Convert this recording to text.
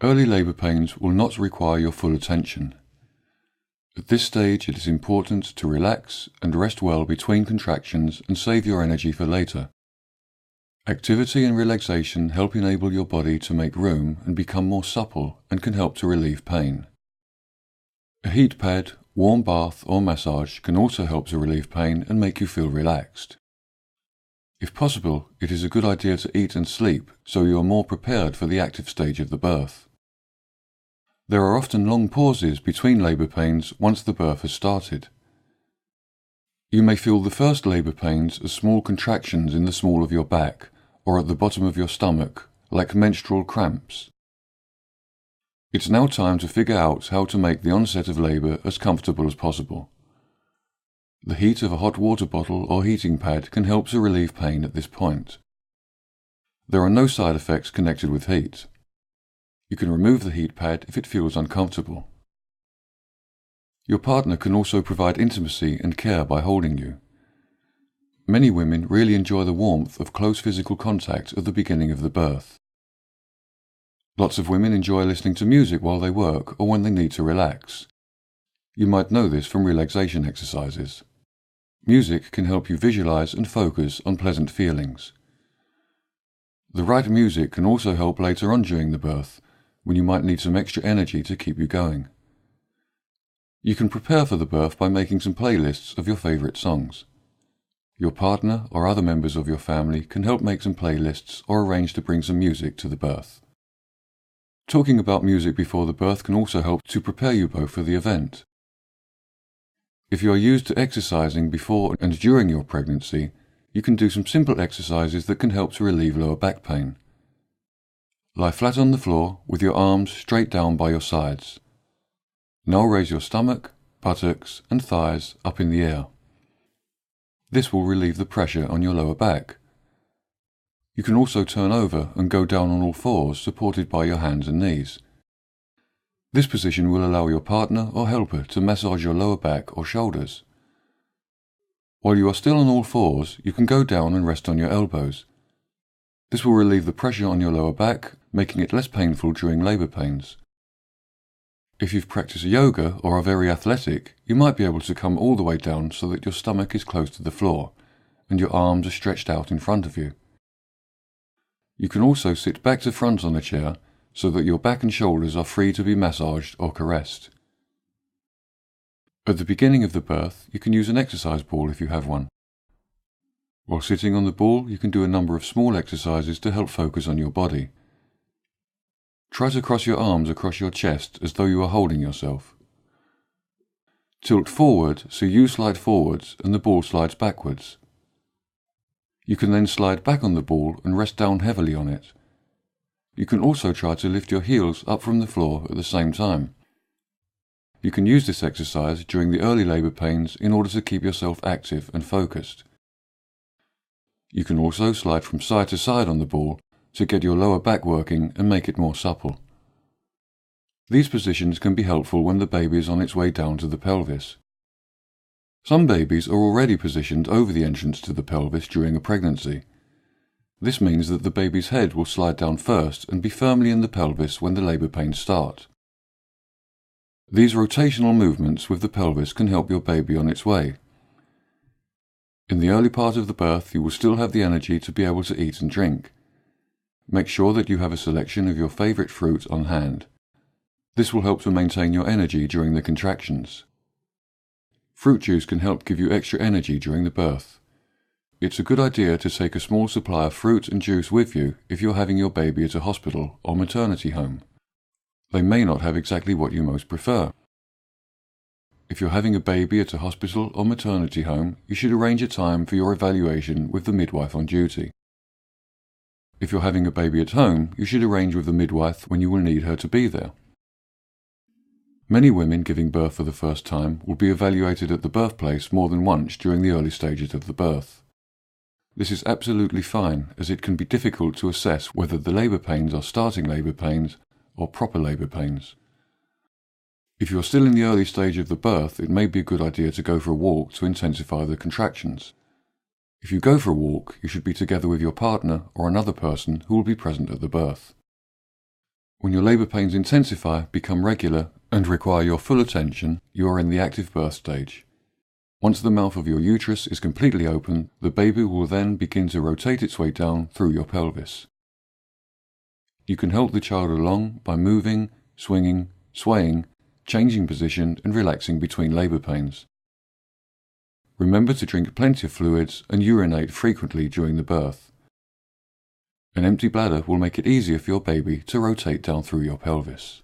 Early labour pains will not require your full attention. At this stage, it is important to relax and rest well between contractions and save your energy for later. Activity and relaxation help enable your body to make room and become more supple and can help to relieve pain. A heat pad, warm bath or massage can also help to relieve pain and make you feel relaxed. If possible, it is a good idea to eat and sleep so you are more prepared for the active stage of the birth. There are often long pauses between labour pains once the birth has started. You may feel the first labour pains as small contractions in the small of your back or at the bottom of your stomach, like menstrual cramps. It's now time to figure out how to make the onset of labour as comfortable as possible. The heat of a hot water bottle or heating pad can help to relieve pain at this point. There are no side effects connected with heat. You can remove the heat pad if it feels uncomfortable. Your partner can also provide intimacy and care by holding you. Many women really enjoy the warmth of close physical contact at the beginning of the birth. Lots of women enjoy listening to music while they work or when they need to relax. You might know this from relaxation exercises. Music can help you visualize and focus on pleasant feelings. The right music can also help later on during the birth, when you might need some extra energy to keep you going. You can prepare for the birth by making some playlists of your favorite songs. Your partner or other members of your family can help make some playlists or arrange to bring some music to the birth. Talking about music before the birth can also help to prepare you both for the event. If you are used to exercising before and during your pregnancy, you can do some simple exercises that can help to relieve lower back pain. Lie flat on the floor with your arms straight down by your sides. Now raise your stomach, buttocks and thighs up in the air. This will relieve the pressure on your lower back. You can also turn over and go down on all fours supported by your hands and knees. This position will allow your partner or helper to massage your lower back or shoulders. While you are still on all fours, you can go down and rest on your elbows. This will relieve the pressure on your lower back, making it less painful during labour pains. If you've practiced yoga or are very athletic, you might be able to come all the way down so that your stomach is close to the floor and your arms are stretched out in front of you. You can also sit back to front on a chair so that your back and shoulders are free to be massaged or caressed. At the beginning of the birth, you can use an exercise ball if you have one. While sitting on the ball, you can do a number of small exercises to help focus on your body. Try to cross your arms across your chest as though you are holding yourself. Tilt forward so you slide forwards and the ball slides backwards. You can then slide back on the ball and rest down heavily on it. You can also try to lift your heels up from the floor at the same time. You can use this exercise during the early labour pains in order to keep yourself active and focused. You can also slide from side to side on the ball to get your lower back working and make it more supple. These positions can be helpful when the baby is on its way down to the pelvis. Some babies are already positioned over the entrance to the pelvis during a pregnancy. This means that the baby's head will slide down first and be firmly in the pelvis when the labour pains start. These rotational movements with the pelvis can help your baby on its way. In the early part of the birth, you will still have the energy to be able to eat and drink. Make sure that you have a selection of your favourite fruit on hand. This will help to maintain your energy during the contractions. Fruit juice can help give you extra energy during the birth. It's a good idea to take a small supply of fruit and juice with you if you're having your baby at a hospital or maternity home. They may not have exactly what you most prefer. If you're having a baby at a hospital or maternity home, you should arrange a time for your evaluation with the midwife on duty. If you're having a baby at home, you should arrange with the midwife when you will need her to be there. Many women giving birth for the first time will be evaluated at the birthplace more than once during the early stages of the birth. This is absolutely fine, as it can be difficult to assess whether the labour pains are starting labour pains or proper labour pains. If you're still in the early stage of the birth, it may be a good idea to go for a walk to intensify the contractions. If you go for a walk, you should be together with your partner or another person who will be present at the birth. When your labour pains intensify, become regular, and require your full attention, you are in the active birth stage. Once the mouth of your uterus is completely open, the baby will then begin to rotate its way down through your pelvis. You can help the child along by moving, swinging, swaying, changing position and relaxing between labour pains. Remember to drink plenty of fluids and urinate frequently during the birth. An empty bladder will make it easier for your baby to rotate down through your pelvis.